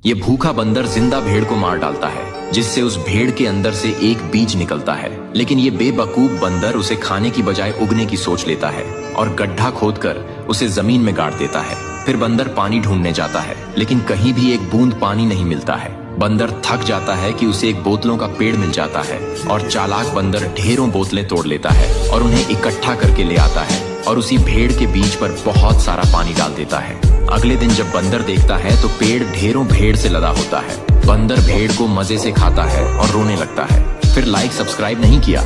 ये भूखा बंदर जिंदा भेड़ को मार डालता है, जिससे उस भेड़ के अंदर से एक बीज निकलता है। लेकिन ये बेवकूफ बंदर उसे खाने की बजाय उगने की सोच लेता है और गड्ढा खोदकर उसे जमीन में गाड़ देता है। फिर बंदर पानी ढूंढने जाता है, लेकिन कहीं भी एक बूंद पानी नहीं मिलता है। बंदर थक जाता है कि उसे एक बोतलों का पेड़ मिल जाता है और चालाक बंदर ढेरों बोतलें तोड़ लेता है और उन्हें इकट्ठा करके ले आता है और उसी भेड़ के बीज पर बहुत सारा पानी डाल देता है। अगले दिन जब बंदर देखता है तो पेड़ ढेरों भेड़ से लदा होता है। बंदर भेड़ को मजे से खाता है और रोने लगता है। फिर लाइक सब्सक्राइब नहीं किया।